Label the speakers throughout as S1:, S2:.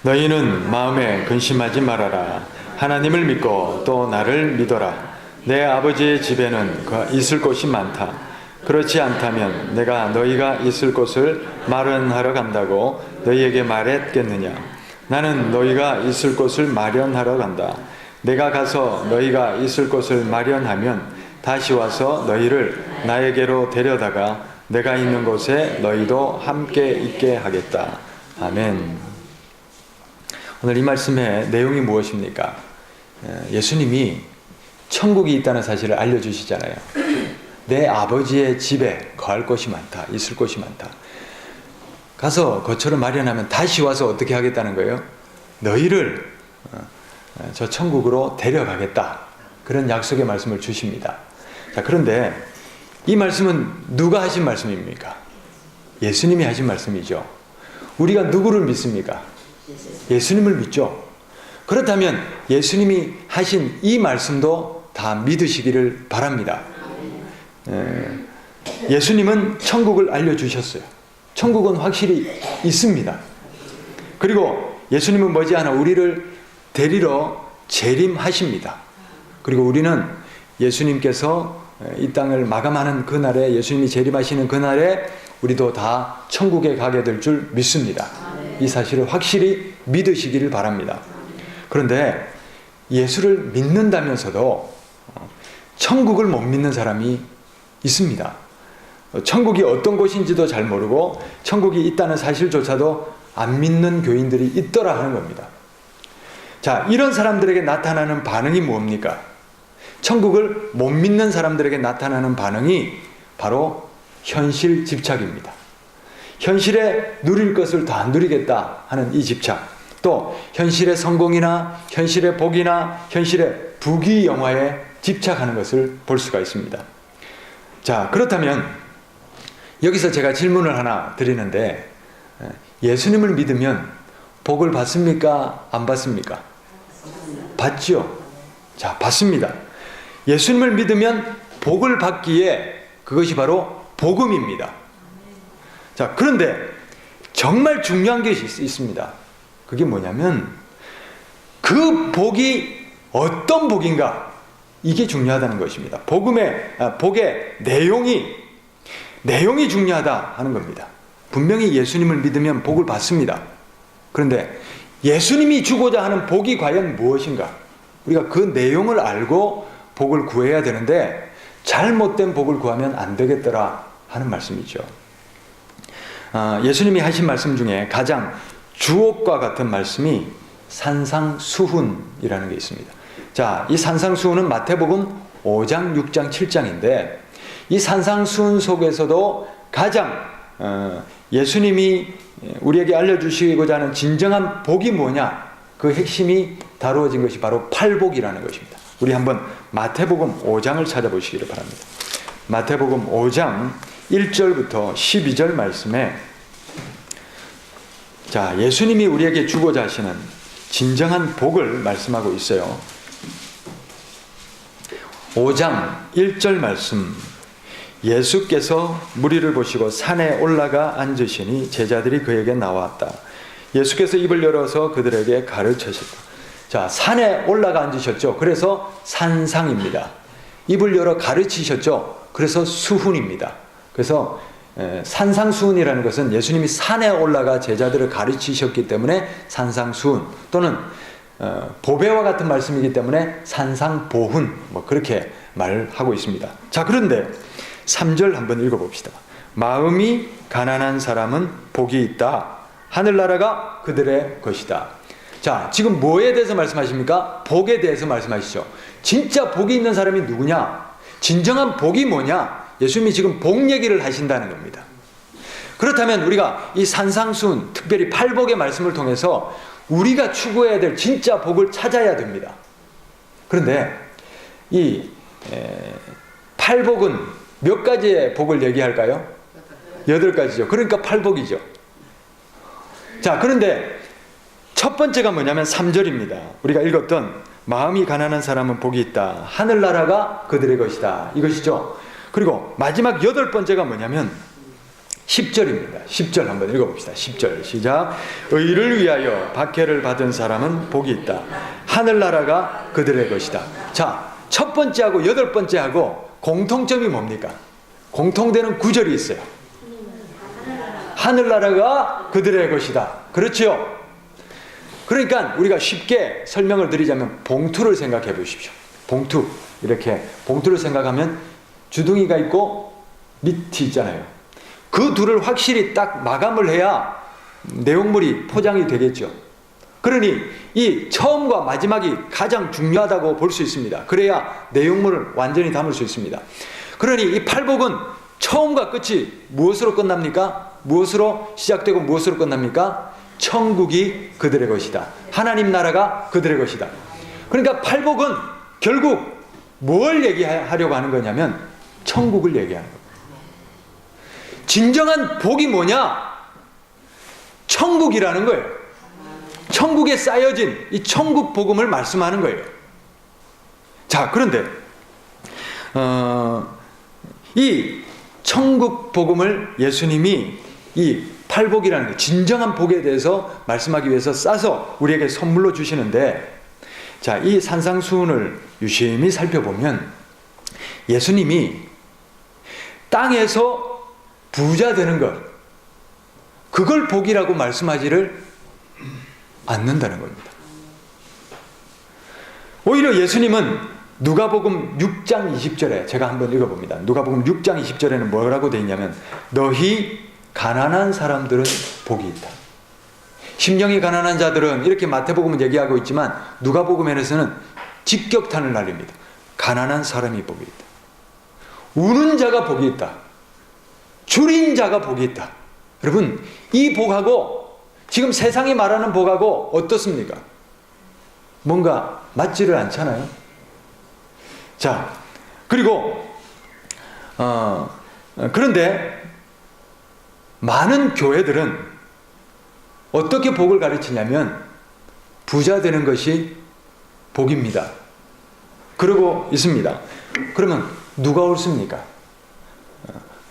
S1: 너희는 마음에 근심하지 말아라. 하나님을 믿고 또 나를 믿어라. 내 아버지의 집에는 있을 곳이 많다. 그렇지 않다면 내가 너희가 있을 곳을 마련하러 간다고 너희에게 말했겠느냐. 나는 너희가 있을 곳을 마련하러 간다. 내가 가서 너희가 있을 곳을 마련하면 다시 와서 너희를 나에게로 데려다가 내가 있는 곳에 너희도 함께 있게 하겠다. 아멘. 오늘 이 말씀의 내용이 무엇입니까? 예수님이 천국이 있다는 사실을 알려주시잖아요. 내 아버지의 집에 거할 곳이 많다. 있을 곳이 많다. 가서 거처를 마련하면 다시 와서 어떻게 하겠다는 거예요? 너희를 저 천국으로 데려가겠다. 그런 약속의 말씀을 주십니다. 자, 그런데 이 말씀은 누가 하신 말씀입니까? 예수님이 하신 말씀이죠. 우리가 누구를 믿습니까? 예수님을 믿죠. 그렇다면 예수님이 하신 이 말씀도 다 믿으시기를 바랍니다. 예수님은 천국을 알려주셨어요. 천국은 확실히 있습니다. 그리고 예수님은 머지않아 우리를 데리러 재림하십니다. 그리고 우리는 예수님께서 이 땅을 마감하는 그날에, 예수님이 재림하시는 그날에 우리도 다 천국에 가게 될 줄 믿습니다. 이 사실을 확실히 믿으시기를 바랍니다. 그런데 예수를 믿는다면서도 천국을 못 믿는 사람이 있습니다. 천국이 어떤 곳인지도 잘 모르고 천국이 있다는 사실조차도 안 믿는 교인들이 있더라 하는 겁니다. 자, 이런 사람들에게 나타나는 반응이 뭡니까? 천국을 못 믿는 사람들에게 나타나는 반응이 바로 현실 집착입니다. 현실에 누릴 것을 더 안 누리겠다 하는 이 집착, 또 현실의 성공이나 현실의 복이나 현실의 부귀영화에 집착하는 것을 볼 수가 있습니다. 자, 그렇다면 여기서 제가 질문을 하나 드리는데, 예수님을 믿으면 복을 받습니까? 안 받습니까? 받죠. 자, 받습니다. 예수님을 믿으면 복을 받기에 그것이 바로 복음입니다. 자, 그런데 정말 중요한 것이 있습니다. 그게 뭐냐면 그 복이 어떤 복인가, 이게 중요하다는 것입니다. 복의 내용이 중요하다 하는 겁니다. 분명히 예수님을 믿으면 복을 받습니다. 그런데 예수님이 주고자 하는 복이 과연 무엇인가? 우리가 그 내용을 알고 복을 구해야 되는데 잘못된 복을 구하면 안 되겠더라 하는 말씀이죠. 예수님이 하신 말씀 중에 가장 주옥과 같은 말씀이 산상수훈이라는 게 있습니다. 자, 이 산상수훈은 마태복음 5장, 6장, 7장인데 이 산상수훈 속에서도 가장 예수님이 우리에게 알려주시고자 하는 진정한 복이 뭐냐, 그 핵심이 다루어진 것이 바로 팔복이라는 것입니다. 우리 한번 마태복음 5장을 찾아보시기를 바랍니다. 마태복음 5장 1절부터 12절 말씀에, 자, 예수님이 우리에게 주고자 하시는 진정한 복을 말씀하고 있어요. 5장 1절 말씀. 예수께서 무리를 보시고 산에 올라가 앉으시니 제자들이 그에게 나왔다. 예수께서 입을 열어서 그들에게 가르치셨다. 자, 산에 올라가 앉으셨죠. 그래서 산상입니다. 입을 열어 가르치셨죠. 그래서 수훈입니다. 그래서 산상수훈이라는 것은 예수님이 산에 올라가 제자들을 가르치셨기 때문에 산상수훈, 또는 보배와 같은 말씀이기 때문에 산상보훈, 그렇게 말하고 있습니다. 자, 그런데 3절 한번 읽어봅시다. 마음이 가난한 사람은 복이 있다. 하늘나라가 그들의 것이다. 자, 지금 뭐에 대해서 말씀하십니까? 복에 대해서 말씀하시죠. 진짜 복이 있는 사람이 누구냐? 진정한 복이 뭐냐? 예수님이 지금 복 얘기를 하신다는 겁니다. 그렇다면 우리가 이 산상수훈, 특별히 팔복의 말씀을 통해서 우리가 추구해야 될 진짜 복을 찾아야 됩니다. 그런데 이 팔복은 몇 가지의 복을 얘기할까요? 8가지죠. 그러니까 팔복이죠. 자, 그런데 첫 번째가 뭐냐면 3절입니다. 우리가 읽었던 마음이 가난한 사람은 복이 있다. 하늘나라가 그들의 것이다. 이것이죠. 그리고 마지막 8번째가 뭐냐면 10절입니다. 10절 한번 읽어봅시다. 10절 시작. 의를 위하여 박해를 받은 사람은 복이 있다. 하늘나라가 그들의 것이다. 자, 첫 번째하고 여덟 번째하고 공통점이 뭡니까? 공통되는 구절이 있어요. 하늘나라가 그들의 것이다. 그렇죠? 그러니까 우리가 쉽게 설명을 드리자면 봉투를 생각해 보십시오. 봉투. 이렇게 봉투를 생각하면 주둥이가 있고 밑이 있잖아요. 그 둘을 확실히 딱 마감을 해야 내용물이 포장이 되겠죠. 그러니 이 처음과 마지막이 가장 중요하다고 볼 수 있습니다. 그래야 내용물을 완전히 담을 수 있습니다. 그러니 이 팔복은 처음과 끝이 무엇으로 끝납니까? 무엇으로 시작되고 무엇으로 끝납니까? 천국이 그들의 것이다. 하나님 나라가 그들의 것이다. 그러니까 팔복은 결국 뭘 얘기하려고 하는 거냐면 천국을 얘기하는 거예요. 진정한 복이 뭐냐? 천국이라는 거예요. 천국에 쌓여진 이 천국 복음을 말씀하는 거예요. 자, 그런데 이 천국 복음을 예수님이 이 팔복이라는 거, 진정한 복에 대해서 말씀하기 위해서 싸서 우리에게 선물로 주시는데, 자, 이 산상수훈을 유심히 살펴보면 예수님이 땅에서 부자 되는 것, 그걸 복이라고 말씀하지를 않는다는 겁니다. 오히려 예수님은 누가복음 6장 20절에 제가 한번 읽어봅니다. 누가복음 6장 20절에는 뭐라고 되어 있냐면 너희 가난한 사람들은 복이 있다. 심령이 가난한 자들은, 이렇게 마태복음은 얘기하고 있지만 누가복음에서는 직격탄을 날립니다. 가난한 사람이 복이 있다. 우는 자가 복이 있다. 줄인 자가 복이 있다. 여러분, 이 복하고 지금 세상이 말하는 복하고 어떻습니까? 뭔가 맞지를 않잖아요. 자, 그리고 그런데 많은 교회들은 어떻게 복을 가르치냐면 부자 되는 것이 복입니다. 그러고 있습니다. 그러면 누가 옳습니까?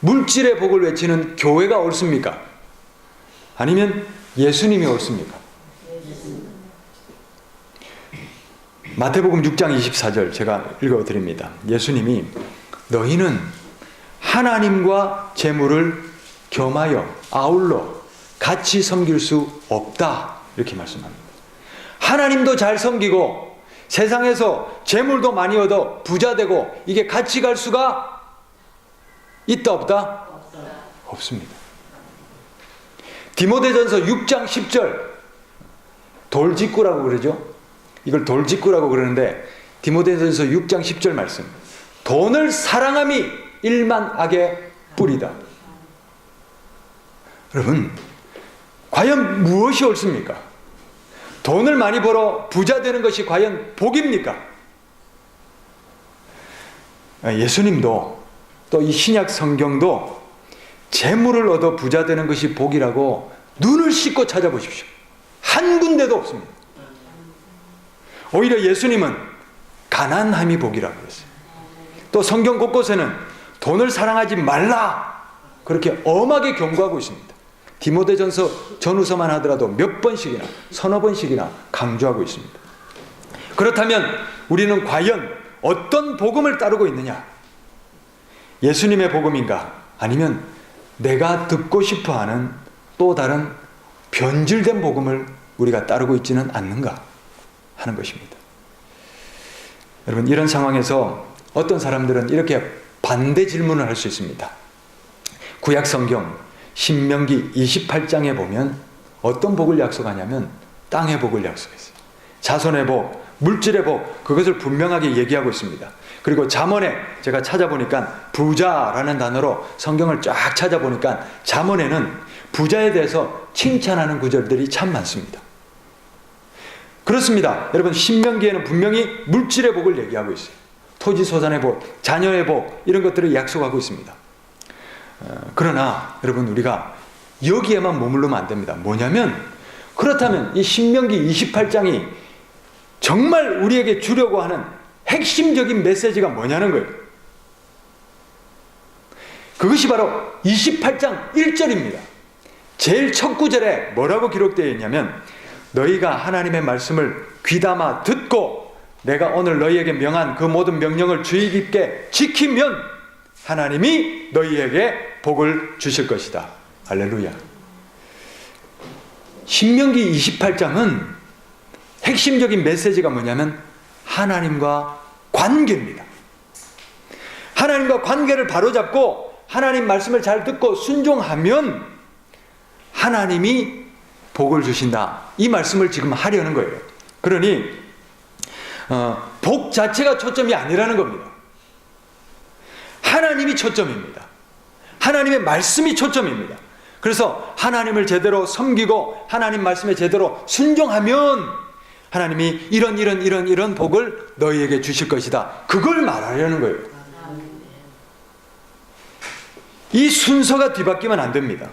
S1: 물질의 복을 외치는 교회가 옳습니까? 아니면 예수님이 옳습니까? 마태복음 6장 24절 제가 읽어드립니다. 예수님이 너희는 하나님과 재물을 겸하여 아울러 같이 섬길 수 없다, 이렇게 말씀합니다. 하나님도 잘 섬기고 세상에서 재물도 많이 얻어 부자 되고 이게 같이 갈 수가 있다 없다? 없습니다. 디모데전서 6장 10절 돌직구라고 그러죠. 이걸 돌직구라고 그러는데 디모데전서 6장 10절 말씀, 돈을 사랑함이 일만 악의 뿌리다. 여러분, 과연 무엇이 옳습니까? 돈을 많이 벌어 부자 되는 것이 과연 복입니까? 예수님도 또 이 신약 성경도 재물을 얻어 부자 되는 것이 복이라고 눈을 씻고 찾아보십시오. 한 군데도 없습니다. 오히려 예수님은 가난함이 복이라고 그랬어요. 또 성경 곳곳에는 돈을 사랑하지 말라, 그렇게 엄하게 경고하고 있습니다. 디모데전서 전후서만 하더라도 몇 번씩이나, 서너 번씩이나 강조하고 있습니다. 그렇다면 우리는 과연 어떤 복음을 따르고 있느냐? 예수님의 복음인가? 아니면 내가 듣고 싶어하는 또 다른 변질된 복음을 우리가 따르고 있지는 않는가 하는 것입니다. 여러분, 이런 상황에서 어떤 사람들은 이렇게 반대 질문을 할 수 있습니다. 구약 성경 신명기 28장에 보면 어떤 복을 약속하냐면 땅의 복을 약속했어요. 자손의 복, 물질의 복, 그것을 분명하게 얘기하고 있습니다. 그리고 잠언에 제가 찾아보니까 부자라는 단어로 성경을 쫙 찾아보니까 잠언에는 부자에 대해서 칭찬하는 구절들이 참 많습니다. 그렇습니다. 여러분, 신명기에는 분명히 물질의 복을 얘기하고 있어요. 토지소산의 복, 자녀의 복, 이런 것들을 약속하고 있습니다. 그러나 여러분, 우리가 여기에만 머무르면 안 됩니다. 뭐냐면, 그렇다면 이 신명기 28장이 정말 우리에게 주려고 하는 핵심적인 메시지가 뭐냐는 거예요. 그것이 바로 28장 1절입니다. 제일 첫 구절에 뭐라고 기록되어 있냐면 너희가 하나님의 말씀을 귀담아 듣고 내가 오늘 너희에게 명한 그 모든 명령을 주의 깊게 지키면 하나님이 너희에게 복을 주실 것이다. 할렐루야. 신명기 28장은 핵심적인 메시지가 뭐냐면 하나님과 관계입니다. 하나님과 관계를 바로잡고 하나님 말씀을 잘 듣고 순종하면 하나님이 복을 주신다. 이 말씀을 지금 하려는 거예요. 그러니 복 자체가 초점이 아니라는 겁니다. 하나님이 초점입니다. 하나님의 말씀이 초점입니다. 그래서 하나님을 제대로 섬기고 하나님 말씀에 제대로 순종하면 하나님이 이런 복을 너희에게 주실 것이다. 그걸 말하려는 거예요. 이 순서가 뒤바뀌면 안 됩니다.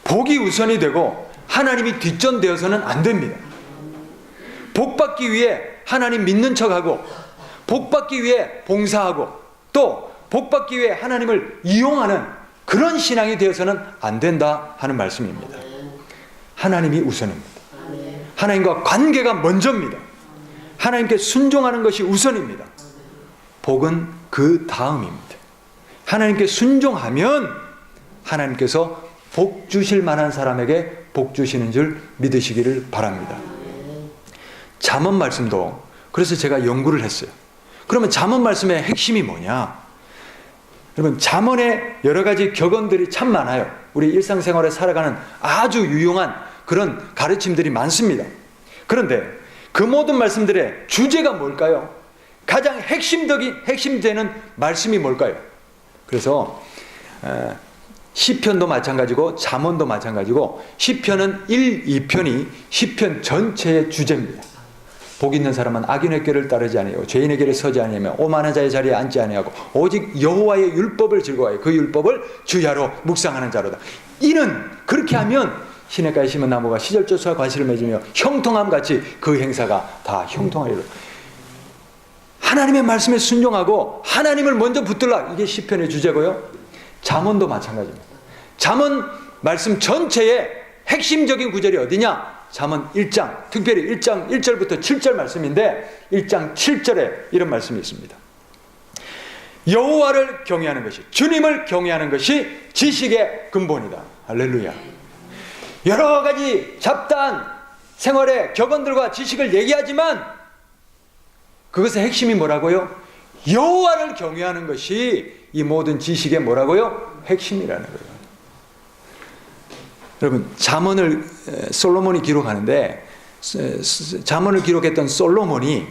S1: 복이 우선이 되고 하나님이 뒷전되어서는 안 됩니다. 복받기 위해 하나님 믿는 척하고 복받기 위해 봉사하고 또 복받기 위해 하나님을 이용하는 그런 신앙이 되어서는 안 된다 하는 말씀입니다. 하나님이 우선입니다. 하나님과 관계가 먼저입니다. 하나님께 순종하는 것이 우선입니다. 복은 그 다음입니다. 하나님께 순종하면 하나님께서 복 주실 만한 사람에게 복 주시는 줄 믿으시기를 바랍니다. 잠언 말씀도 그래서 제가 연구를 했어요. 그러면 잠언 말씀의 핵심이 뭐냐? 여러분, 잠언의 여러 가지 격언들이 참 많아요. 우리 일상생활에 살아가는 아주 유용한 그런 가르침들이 많습니다. 그런데 그 모든 말씀들의 주제가 뭘까요? 가장 핵심되는 말씀이 뭘까요? 그래서 시편도 마찬가지고 잠언도 마찬가지고 시편은 1, 2편이 시편 전체의 주제입니다. 복 있는 사람은 악인의 길을 따르지 아니하고 죄인의 길에 서지 아니하며 오만한 자의 자리에 앉지 아니하고 오직 여호와의 율법을 즐거워하여 그 율법을 주야로 묵상하는 자로다. 이는 그렇게 하면 시냇가에 심은 나무가 시절조수와 과실을 맺으며 형통함 같이 그 행사가 다 형통하리라. 하나님의 말씀에 순종하고 하나님을 먼저 붙들라. 이게 시편의 주제고요. 잠언도 마찬가지입니다. 잠언 말씀 전체의 핵심적인 구절이 어디냐? 잠언 1장, 특별히 1장 1절부터 7절 말씀인데 1장 7절에 이런 말씀이 있습니다. 여호와를 경외하는 것이, 주님을 경외하는 것이 지식의 근본이다. 할렐루야. 여러 가지 잡다한 생활의 격언들과 지식을 얘기하지만 그것의 핵심이 뭐라고요? 여호와를 경외하는 것이 이 모든 지식의 뭐라고요? 핵심이라는 거예요. 여러분, 잠언을 솔로몬이 기록하는데 잠언을 기록했던 솔로몬이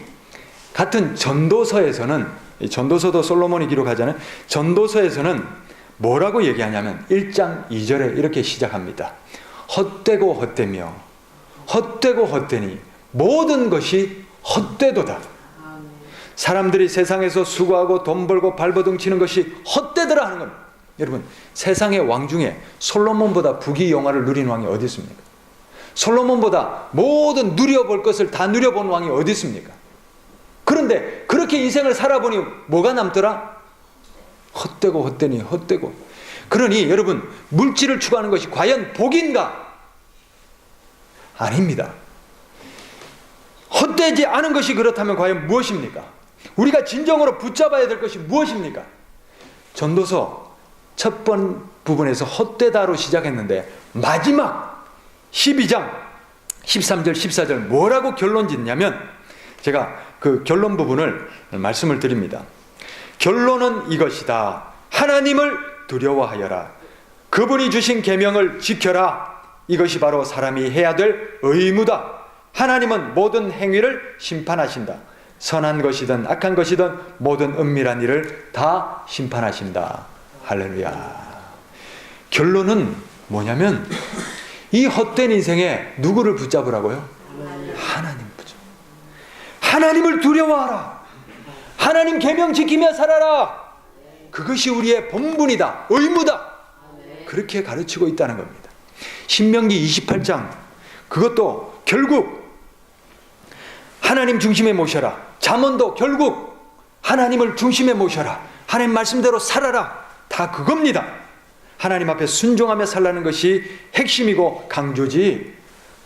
S1: 같은 전도서에서는, 전도서도 솔로몬이 기록하잖아요. 전도서에서는 뭐라고 얘기하냐면 1장 2절에 이렇게 시작합니다. 헛되고 헛되며 헛되고 헛되니 모든 것이 헛되도다. 사람들이 세상에서 수고하고 돈 벌고 발버둥 치는 것이 헛되더라 하는 겁니다. 여러분, 세상의 왕 중에 솔로몬보다 부귀영화를 누린 왕이 어디 있습니까? 솔로몬보다 모든 누려볼 것을 다 누려본 왕이 어디 있습니까? 그런데 그렇게 인생을 살아보니 뭐가 남더라? 헛되고 헛되니 헛되고. 그러니 여러분, 물질을 추구하는 것이 과연 복인가? 아닙니다. 헛되지 않은 것이 그렇다면 과연 무엇입니까? 우리가 진정으로 붙잡아야 될 것이 무엇입니까? 전도서 첫 번 부분에서 헛되다로 시작했는데 마지막 12장 13절 14절 뭐라고 결론 짓냐면, 제가 그 결론 부분을 말씀을 드립니다. 결론은 이것이다. 하나님을 두려워하여라. 그분이 주신 계명을 지켜라. 이것이 바로 사람이 해야 될 의무다. 하나님은 모든 행위를 심판하신다. 선한 것이든 악한 것이든 모든 은밀한 일을 다 심판하신다. 할렐루야. 결론은 뭐냐면 이 헛된 인생에 누구를 붙잡으라고요? 하나님 붙잡. 하나님을 두려워하라. 하나님 계명 지키며 살아라. 그것이 우리의 본분이다. 의무다. 그렇게 가르치고 있다는 겁니다. 신명기 28장, 그것도 결국 하나님 중심에 모셔라. 잠언도 결국 하나님을 중심에 모셔라. 하나님 말씀대로 살아라. 다 다 그겁니다. 하나님 앞에 순종하며 살라는 것이 핵심이고 강조지,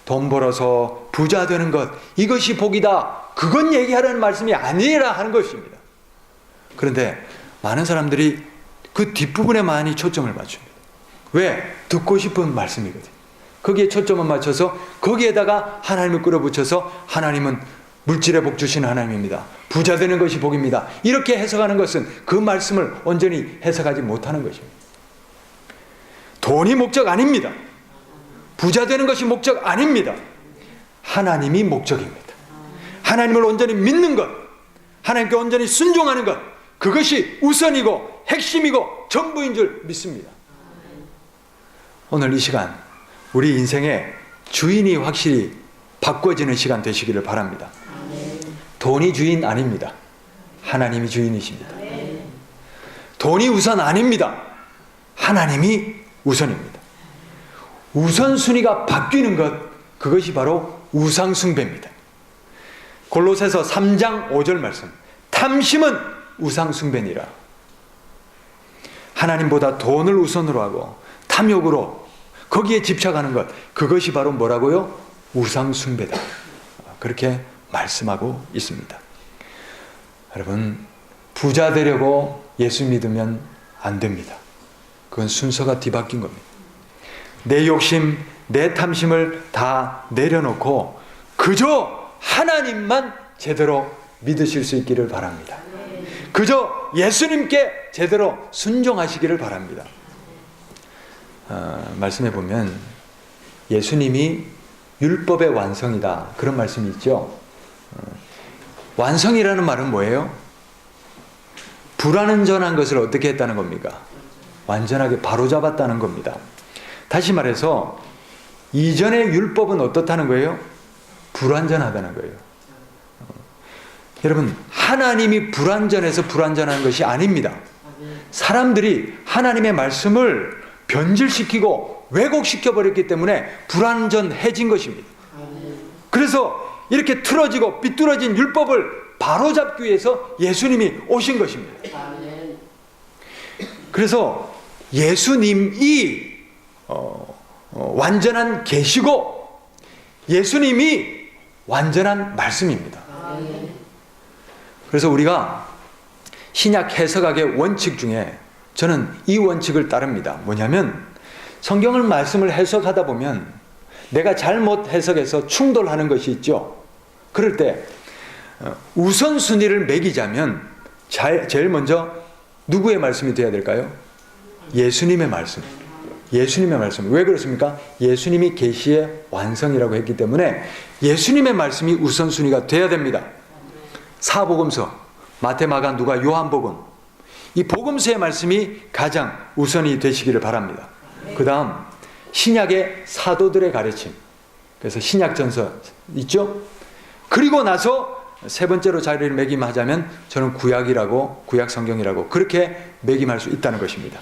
S1: 돈 벌어서 부자 되는 것, 이것이 복이다, 그건 얘기하라는 말씀이 아니라 하는 것입니다. 그런데 많은 사람들이 그 뒷부분에 많이 초점을 맞춥니다. 왜? 듣고 싶은 말씀이거든요. 거기에 초점을 맞춰서 거기에다가 하나님을 끌어붙여서 하나님은 물질의 복 주시는 하나님입니다, 부자 되는 것이 복입니다, 이렇게 해석하는 것은 그 말씀을 온전히 해석하지 못하는 것입니다. 돈이 목적 아닙니다. 부자 되는 것이 목적 아닙니다. 하나님이 목적입니다. 하나님을 온전히 믿는 것, 하나님께 온전히 순종하는 것, 그것이 우선이고 핵심이고 전부인 줄 믿습니다. 오늘 이 시간 우리 인생의 주인이 확실히 바꿔지는 시간 되시기를 바랍니다. 돈이 주인 아닙니다. 하나님이 주인이십니다. 돈이 우선 아닙니다. 하나님이 우선입니다. 우선순위가 바뀌는 것, 그것이 바로 우상숭배입니다. 골로새서 3장 5절 말씀, 탐심은 우상숭배니라. 하나님보다 돈을 우선으로 하고 탐욕으로 거기에 집착하는 것, 그것이 바로 뭐라고요? 우상숭배다. 그렇게 말씀하고 있습니다. 여러분, 부자 되려고 예수 믿으면 안 됩니다. 그건 순서가 뒤바뀐 겁니다. 내 욕심, 내 탐심을 다 내려놓고 그저 하나님만 제대로 믿으실 수 있기를 바랍니다. 그저 예수님께 제대로 순종하시기를 바랍니다. 말씀해 보면 예수님이 율법의 완성이다, 그런 말씀이 있죠. 완성이라는 말은 뭐예요? 불완전한 것을 어떻게 했다는 겁니까? 완전하게 바로잡았다는 겁니다. 다시 말해서 이전의 율법은 어떻다는 거예요? 불완전하다는 거예요. 여러분, 하나님이 불완전해서 불완전한 것이 아닙니다. 사람들이 하나님의 말씀을 변질시키고 왜곡시켜버렸기 때문에 불완전해진 것입니다. 그래서 이렇게 틀어지고 삐뚤어진 율법을 바로잡기 위해서 예수님이 오신 것입니다. 그래서 예수님이 완전한 계시고 예수님이 완전한 말씀입니다. 그래서 우리가 신약 해석학의 원칙 중에 저는 이 원칙을 따릅니다. 뭐냐면 성경을 말씀을 해석하다 보면 내가 잘못 해석해서 충돌하는 것이 있죠. 그럴 때 우선순위를 매기자면 제일 먼저 누구의 말씀이 되어야 될까요? 예수님의 말씀. 예수님의 말씀. 왜 그렇습니까? 예수님이 계시의 완성이라고 했기 때문에 예수님의 말씀이 우선순위가 되어야 됩니다. 사복음서, 마태, 마가, 누가, 요한복음, 이 복음서의 말씀이 가장 우선이 되시기를 바랍니다. 그 다음 신약의 사도들의 가르침, 그래서 신약전서 있죠? 그리고 나서 세 번째로 자리를 매김하자면 저는 구약이라고, 구약성경이라고 그렇게 매김할 수 있다는 것입니다.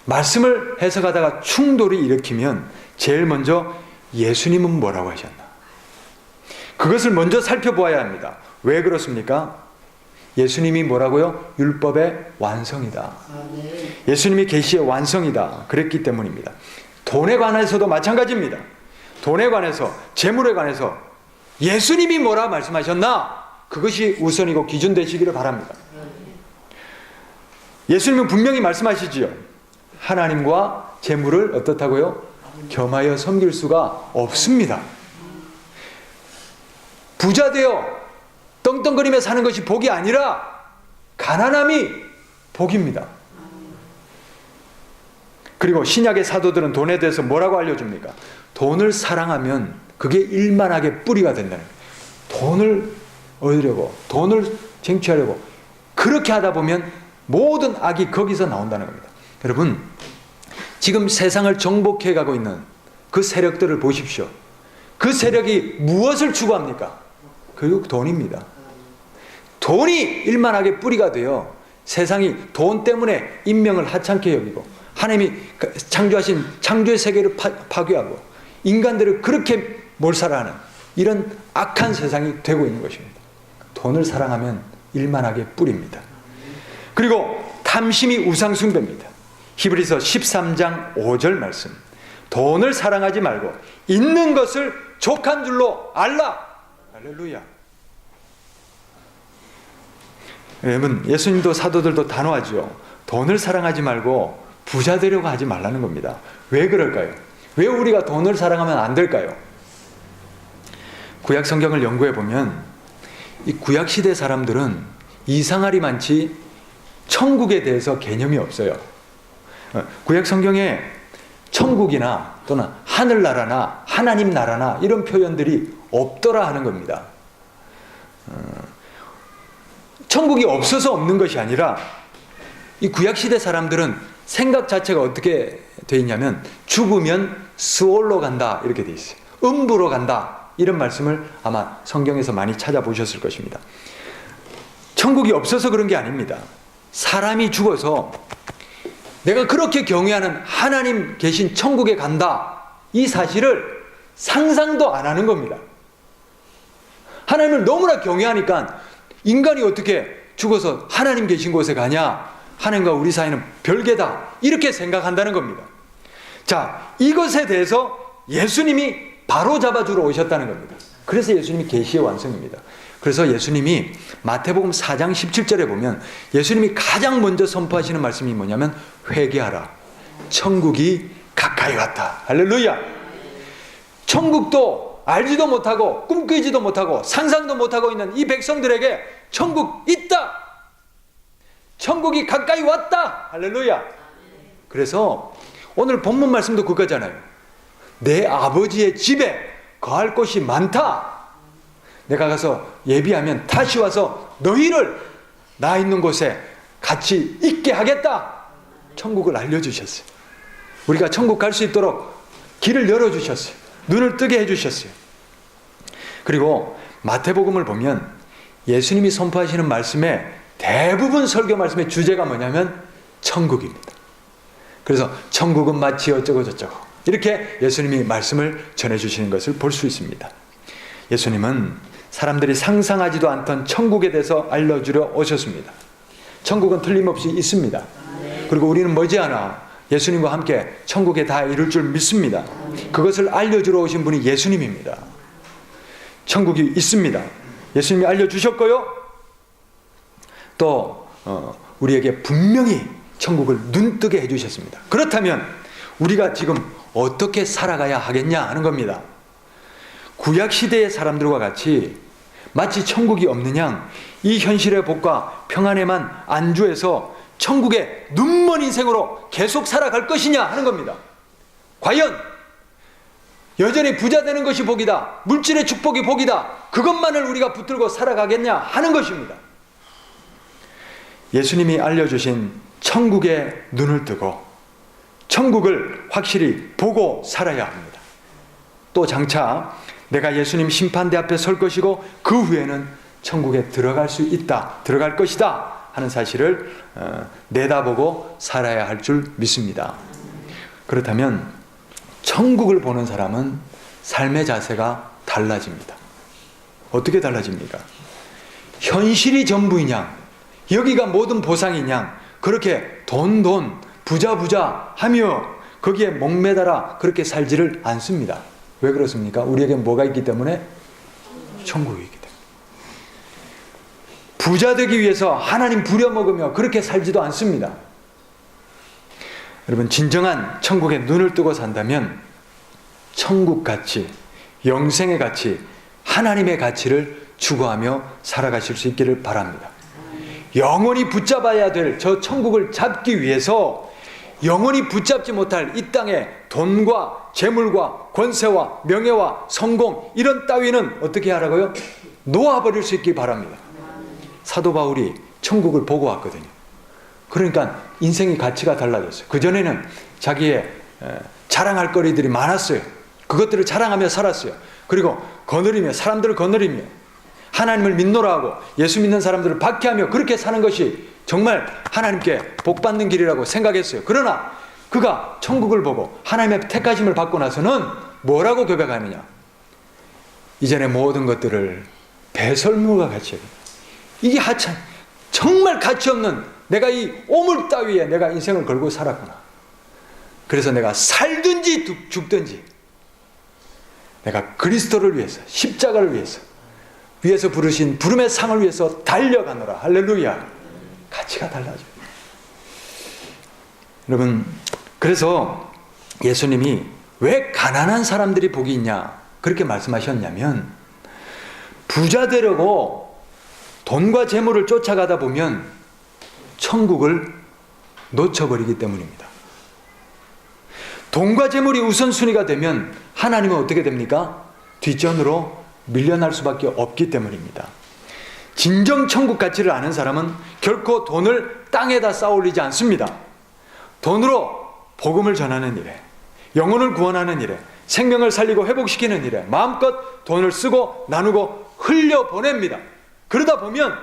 S1: 말씀을 해석하다가 충돌이 일으키면 제일 먼저 예수님은 뭐라고 하셨나, 그것을 먼저 살펴보아야 합니다. 왜 그렇습니까? 예수님이 뭐라고요? 율법의 완성이다. 예수님이 계시의 완성이다. 그랬기 때문입니다. 돈에 관해서도 마찬가지입니다. 돈에 관해서, 재물에 관해서 예수님이 뭐라 말씀하셨나? 그것이 우선이고 기준 되시기를 바랍니다. 예수님은 분명히 말씀하시지요. 하나님과 재물을 어떻다고요? 겸하여 섬길 수가 없습니다. 부자 되어 떵떵거리며 사는 것이 복이 아니라 가난함이 복입니다. 그리고 신약의 사도들은 돈에 대해서 뭐라고 알려줍니까? 돈을 사랑하면 그게 일만하게 뿌리가 된다는 거예요. 돈을 얻으려고, 돈을 쟁취하려고 그렇게 하다 보면 모든 악이 거기서 나온다는 겁니다. 여러분, 지금 세상을 정복해 가고 있는 그 세력들을 보십시오. 그 세력이 무엇을 추구합니까? 결국 돈입니다. 돈이 일만하게 뿌리가 되어 세상이 돈 때문에 인명을 하찮게 여기고 하나님이 창조하신 창조의 세계를 파괴하고 인간들을 그렇게 몰살하는 이런 악한 세상이 되고 있는 것입니다. 돈을 사랑하면 일만하게 뿌립니다. 그리고 탐심이 우상숭배입니다. 히브리서 13장 5절 말씀. 돈을 사랑하지 말고 있는 것을 족한 줄로 알라. 할렐루야. 여러분, 예수님도 사도들도 단호하죠. 돈을 사랑하지 말고 부자 되려고 하지 말라는 겁니다. 왜 그럴까요? 왜 우리가 돈을 사랑하면 안 될까요? 구약 성경을 연구해 보면 이 구약 시대 사람들은 이상할이 많지 천국에 대해서 개념이 없어요. 구약 성경에 천국이나 또는 하늘나라나 하나님 나라나 이런 표현들이 없더라 하는 겁니다. 천국이 없어서 없는 것이 아니라 이 구약시대 사람들은 생각 자체가 어떻게 돼 있냐면 죽으면 스올로 간다 이렇게 돼 있어요. 음부로 간다 이런 말씀을 아마 성경에서 많이 찾아보셨을 것입니다. 천국이 없어서 그런 게 아닙니다. 사람이 죽어서 내가 그렇게 경외하는 하나님 계신 천국에 간다 이 사실을 상상도 안 하는 겁니다. 하나님을 너무나 경외하니까 인간이 어떻게 죽어서 하나님 계신 곳에 가냐, 하나님과 우리 사이는 별개다 이렇게 생각한다는 겁니다. 자, 이것에 대해서 예수님이 바로 잡아주러 오셨다는 겁니다. 그래서 예수님이 계시의 완성입니다. 그래서 예수님이 마태복음 4장 17절에 보면 예수님이 가장 먼저 선포하시는 말씀이 뭐냐면 회개하라, 천국이 가까이 왔다. 할렐루야. 천국도 알지도 못하고 꿈꾸지도 못하고 상상도 못하고 있는 이 백성들에게 천국 있다, 천국이 가까이 왔다. 할렐루야. 그래서 오늘 본문 말씀도 그거잖아요. 내 아버지의 집에 거할 곳이 많다. 내가 가서 예비하면 다시 와서 너희를 나 있는 곳에 같이 있게 하겠다. 천국을 알려주셨어요. 우리가 천국 갈 수 있도록 길을 열어주셨어요. 눈을 뜨게 해주셨어요. 그리고 마태복음을 보면 예수님이 선포하시는 말씀의 대부분 설교 말씀의 주제가 뭐냐면 천국입니다. 그래서 천국은 마치 어쩌고 저쩌고 이렇게 예수님이 말씀을 전해주시는 것을 볼 수 있습니다. 예수님은 사람들이 상상하지도 않던 천국에 대해서 알려주려 오셨습니다. 천국은 틀림없이 있습니다. 그리고 우리는 머지않아 예수님과 함께 천국에 다 이룰 줄 믿습니다. 그것을 알려주러 오신 분이 예수님입니다. 천국이 있습니다. 예수님이 알려주셨고요. 또 우리에게 분명히 천국을 눈뜨게 해주셨습니다. 그렇다면 우리가 지금 어떻게 살아가야 하겠냐 하는 겁니다. 구약시대의 사람들과 같이 마치 천국이 없는 양 이 현실의 복과 평안에만 안주해서 천국의 눈먼 인생으로 계속 살아갈 것이냐 하는 겁니다. 과연 여전히 부자 되는 것이 복이다, 물질의 축복이 복이다, 그것만을 우리가 붙들고 살아가겠냐 하는 것입니다. 예수님이 알려주신 천국의 눈을 뜨고 천국을 확실히 보고 살아야 합니다. 또 장차 내가 예수님 심판대 앞에 설 것이고 그 후에는 천국에 들어갈 수 있다, 들어갈 것이다 하는 사실을 내다보고 살아야 할 줄 믿습니다. 그렇다면 천국을 보는 사람은 삶의 자세가 달라집니다. 어떻게 달라집니까? 현실이 전부이냐, 여기가 모든 보상이냐, 그렇게 돈 부자 하며 거기에 목매달아 그렇게 살지를 않습니다. 왜 그렇습니까? 우리에게 뭐가 있기 때문에? 천국이 있기 때문에. 부자 되기 위해서 하나님 부려먹으며 그렇게 살지도 않습니다. 여러분, 진정한 천국에 눈을 뜨고 산다면 천국 가치, 영생의 가치, 하나님의 가치를 추구하며 살아가실 수 있기를 바랍니다. 영원히 붙잡아야 될 저 천국을 잡기 위해서 영원히 붙잡지 못할 이 땅의 돈과 재물과 권세와 명예와 성공 이런 따위는 어떻게 하라고요? 놓아버릴 수 있기 바랍니다. 사도 바울이 천국을 보고 왔거든요. 그러니까 인생의 가치가 달라졌어요. 그전에는 자기의 자랑할 거리들이 많았어요. 그것들을 자랑하며 살았어요. 그리고 거느리며 사람들을 거느리며 하나님을 믿노라 하고 예수 믿는 사람들을 박해하며 그렇게 사는 것이 정말 하나님께 복받는 길이라고 생각했어요. 그러나 그가 천국을 보고 하나님의 택하심을 받고 나서는 뭐라고 고백하느냐? 이전의 모든 것들을 배설물과 같이 해요. 이게 하찮, 정말 가치 없는 내가 이 오물 따위에 내가 인생을 걸고 살았구나.
S2: 그래서 내가 살든지 죽든지 내가 그리스도를 위해서, 십자가를 위해서 부르신 부름의 상을 위해서 달려가노라. 할렐루야. 가치가 달라져요. 여러분, 그래서 예수님이 왜 가난한 사람들이 복이 있냐 그렇게 말씀하셨냐면, 부자 되려고 돈과 재물을 쫓아가다 보면 천국을 놓쳐버리기 때문입니다. 돈과 재물이 우선순위가 되면 하나님은 어떻게 됩니까? 뒷전으로 밀려날 수밖에 없기 때문입니다. 진정 천국 가치를 아는 사람은 결코 돈을 땅에다 쌓아올리지 않습니다. 돈으로 복음을 전하는 일에, 영혼을 구원하는 일에, 생명을 살리고 회복시키는 일에 마음껏 돈을 쓰고 나누고 흘려보냅니다. 그러다 보면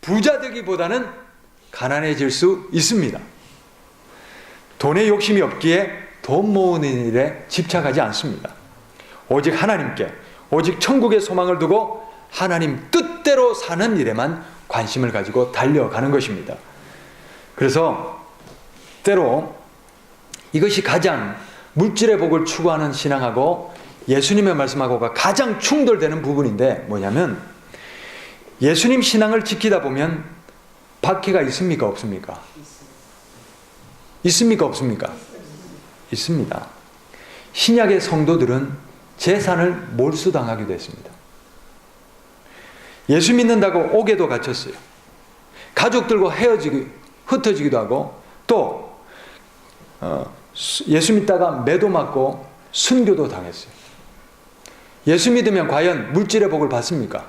S2: 부자 되기보다는 가난해질 수 있습니다. 돈에 욕심이 없기에 돈 모으는 일에 집착하지 않습니다. 오직 하나님께, 오직 천국의 소망을 두고 하나님 뜻대로 사는 일에만 관심을 가지고 달려가는 것입니다. 그래서 때로 이것이 가장 물질의 복을 추구하는 신앙하고 예수님의 말씀하고가 가장 충돌되는 부분인데, 뭐냐면 예수님 신앙을 지키다 보면 박해가 있습니까? 없습니까? 있습니까? 없습니까? 있습니다. 신약의 성도들은 재산을 몰수당하기도 했습니다. 예수 믿는다고 옥에도 갇혔어요. 가족들과 흩어지기도 하고, 또 예수 믿다가 매도 맞고 순교도 당했어요. 예수 믿으면 과연 물질의 복을 받습니까?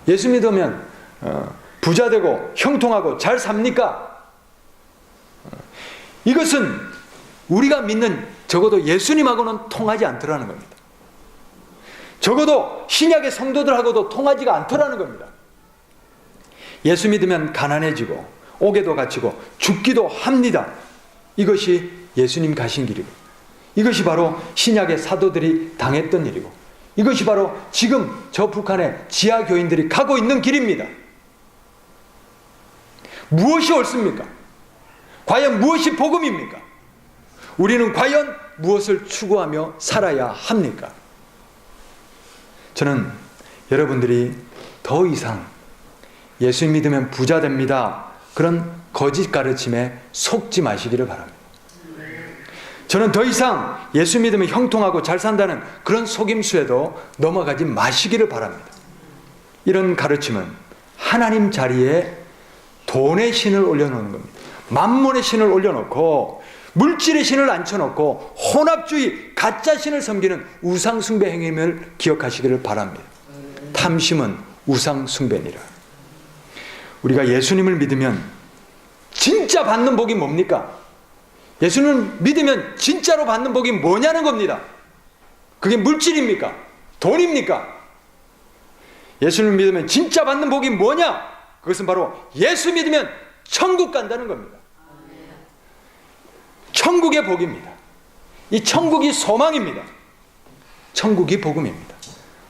S2: 예수 믿으면 부자 되고 형통하고 잘 삽니까? 이것은 우리가 믿는 적어도 예수님하고는 통하지 않더라는 겁니다. 적어도 신약의 성도들하고도 통하지가 않더라는 겁니다. 예수 믿으면 가난해지고 옥에도 갇히고 죽기도 합니다. 이것이 예수님 가신 길이고, 이것이 바로 신약의 사도들이 당했던 일이고, 이것이 바로 지금 저 북한의 지하 교인들이 가고 있는 길입니다. 무엇이 옳습니까? 과연 무엇이 복음입니까? 우리는 과연 무엇을 추구하며 살아야 합니까? 저는 여러분들이 더 이상 예수 믿으면 부자 됩니다, 그런 거짓 가르침에 속지 마시기를 바랍니다. 저는 더 이상 예수 믿으면 형통하고 잘 산다는 그런 속임수에도 넘어가지 마시기를 바랍니다. 이런 가르침은 하나님 자리에 돈의 신을 올려놓는 겁니다. 만몬의 신을 올려놓고 물질의 신을 앉혀놓고 혼합주의, 가짜 신을 섬기는 우상숭배 행위를 기억하시기를 바랍니다. 탐심은 우상숭배니라. 우리가 예수님을 믿으면 진짜 받는 복이 뭡니까? 예수님을 믿으면 진짜로 받는 복이 뭐냐는 겁니다. 그게 물질입니까? 돈입니까? 예수님을 믿으면 진짜 받는 복이 뭐냐? 그것은 바로 예수 믿으면 천국 간다는 겁니다. 천국의 복입니다. 이 천국이 소망입니다. 천국이 복음입니다.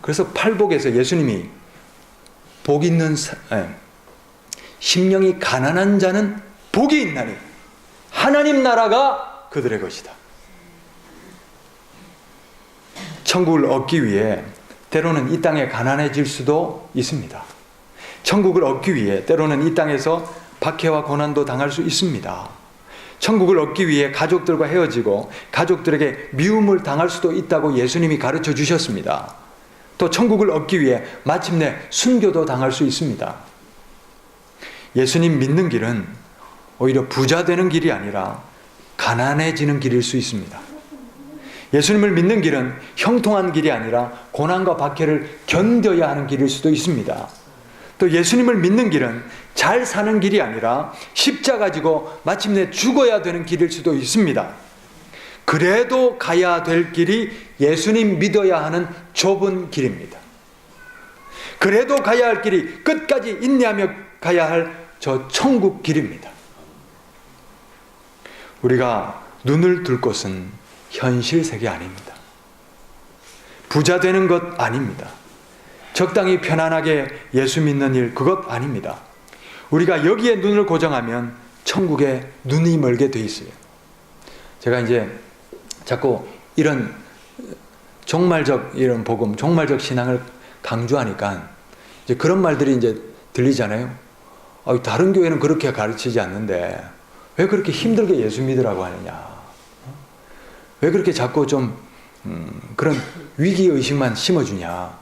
S2: 그래서 팔복에서 예수님이 복 있는 심령이 가난한 자는 복이 있나니 하나님 나라가 그들의 것이다. 천국을 얻기 위해 때로는 이 땅에 가난해질 수도 있습니다. 천국을 얻기 위해 때로는 이 땅에서 박해와 고난도 당할 수 있습니다. 천국을 얻기 위해 가족들과 헤어지고 가족들에게 미움을 당할 수도 있다고 예수님이 가르쳐 주셨습니다. 또 천국을 얻기 위해 마침내 순교도 당할 수 있습니다. 예수님 믿는 길은 오히려 부자 되는 길이 아니라 가난해지는 길일 수 있습니다. 예수님을 믿는 길은 형통한 길이 아니라 고난과 박해를 견뎌야 하는 길일 수도 있습니다. 또 예수님을 믿는 길은 잘 사는 길이 아니라 십자가 지고 마침내 죽어야 되는 길일 수도 있습니다. 그래도 가야 될 길이 예수님 믿어야 하는 좁은 길입니다. 그래도 가야 할 길이 끝까지 인내하며 가야 할 저 천국 길입니다. 우리가 눈을 둘 곳은 현실 세계 아닙니다. 부자 되는 것 아닙니다. 적당히 편안하게 예수 믿는 일, 그것 아닙니다. 우리가 여기에 눈을 고정하면 천국에 눈이 멀게 돼 있어요. 제가 이제 자꾸 이런 종말적 이런 복음, 종말적 신앙을 강조하니까 이제 그런 말들이 이제 들리잖아요. 다른 교회는 그렇게 가르치지 않는데 왜 그렇게 힘들게 예수 믿으라고 하느냐? 왜 그렇게 자꾸 좀 그런 위기 의식만 심어주냐?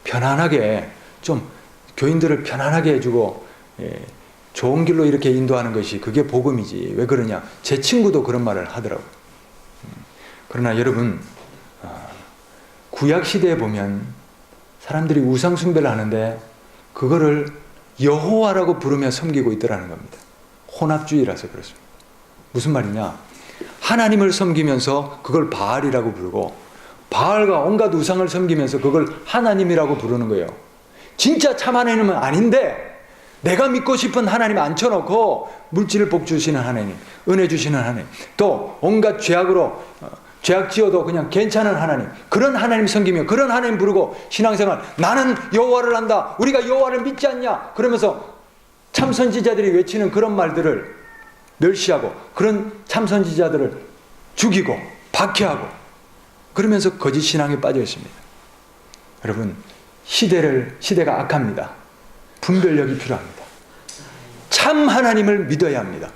S2: 편안하게 좀 교인들을 편안하게 해주고 좋은 길로 이렇게 인도하는 것이 그게 복음이지. 왜 그러냐? 제 친구도 그런 말을 하더라고요. 그러나 여러분, 구약 시대에 보면 사람들이 우상 숭배를 하는데 그거를 여호와라고 부르며 섬기고 있더라는 겁니다. 혼합주의라서 그렇습니다. 무슨 말이냐? 하나님을 섬기면서 그걸 바알이라고 부르고 바알과 온갖 우상을 섬기면서 그걸 하나님이라고 부르는 거예요. 진짜 참 하나님은 아닌데 내가 믿고 싶은 하나님 앉혀놓고 물질을 복 주시는 하나님, 은혜 주시는 하나님, 또 온갖 죄악으로 죄악 지어도 그냥 괜찮은 하나님, 그런 하나님 섬기며 그런 하나님 부르고 신앙생활, 나는 여호와를 안다, 우리가 여호와를 믿지 않냐, 그러면서 참선지자들이 외치는 그런 말들을 멸시하고 그런 참선지자들을 죽이고 박해하고 그러면서 거짓 신앙에 빠져 있습니다. 여러분, 시대가 악합니다. 분별력이 필요합니다. 참 하나님을 믿어야 합니다.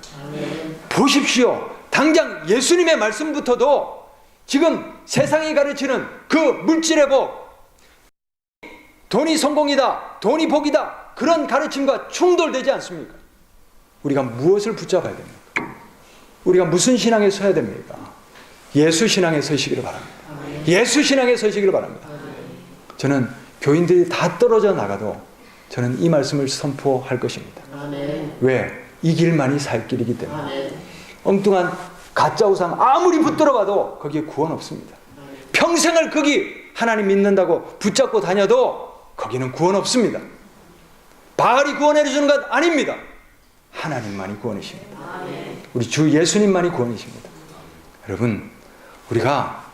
S2: 보십시오. 당장 예수님의 말씀부터도 지금 세상이 가르치는 그 물질의 복, 돈이 성공이다, 돈이 복이다, 그런 가르침과 충돌되지 않습니까? 우리가 무엇을 붙잡아야 됩니까? 우리가 무슨 신앙에 서야 됩니까? 예수 신앙에 서시기를 바랍니다. 예수 신앙에 서시기를 바랍니다. 저는 교인들이 다 떨어져 나가도 저는 이 말씀을 선포할 것입니다. 왜? 이 길만이 살 길이기 때문에. 엉뚱한 가짜 우상 아무리 붙들어 봐도 거기에 구원 없습니다. 평생을 거기 하나님 믿는다고 붙잡고 다녀도 거기는 구원 없습니다. 바알이 구원해 주는 것 아닙니다. 하나님만이 구원이십니다. 우리 주 예수님만이 구원이십니다. 여러분, 우리가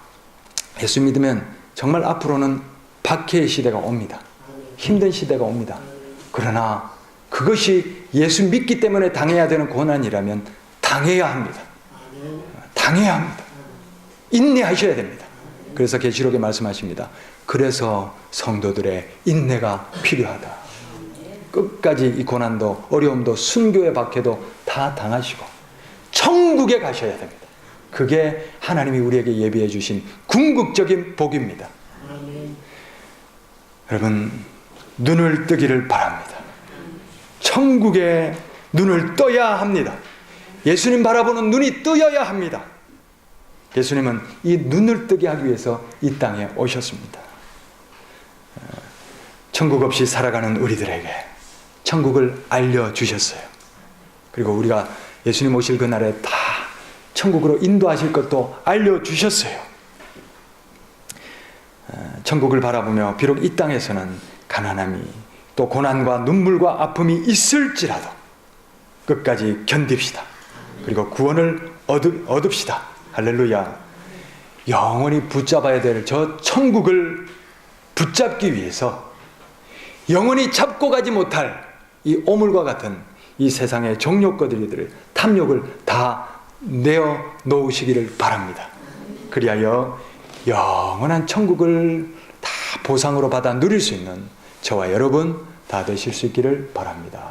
S2: 예수 믿으면 정말 앞으로는 박해의 시대가 옵니다. 힘든 시대가 옵니다. 그러나 그것이 예수 믿기 때문에 당해야 되는 고난이라면 당해야 합니다. 당해야 합니다. 인내하셔야 됩니다. 그래서 계시록에 말씀하십니다. 그래서 성도들의 인내가 필요하다. 끝까지 이 고난도 어려움도 순교의 박해도 다 당하시고 천국에 가셔야 됩니다. 그게 하나님이 우리에게 예비해 주신 궁극적인 복입니다. 여러분, 눈을 뜨기를 바랍니다. 천국에 눈을 떠야 합니다. 예수님 바라보는 눈이 뜨여야 합니다. 예수님은 이 눈을 뜨게 하기 위해서 이 땅에 오셨습니다. 천국 없이 살아가는 우리들에게 천국을 알려주셨어요. 그리고 우리가 예수님 오실 그날에 다 천국으로 인도하실 것도 알려주셨어요. 천국을 바라보며 비록 이 땅에서는 가난함이 또 고난과 눈물과 아픔이 있을지라도 끝까지 견딥시다. 그리고 구원을 얻읍시다. 할렐루야. 영원히 붙잡아야 될 저 천국을 붙잡기 위해서 영원히 잡고 가지 못할 이 오물과 같은 이 세상의 종욕거리들을 탐욕을 다 내어 놓으시기를 바랍니다. 그리하여 영원한 천국을 다 보상으로 받아 누릴 수 있는 저와 여러분 다 되실 수 있기를 바랍니다.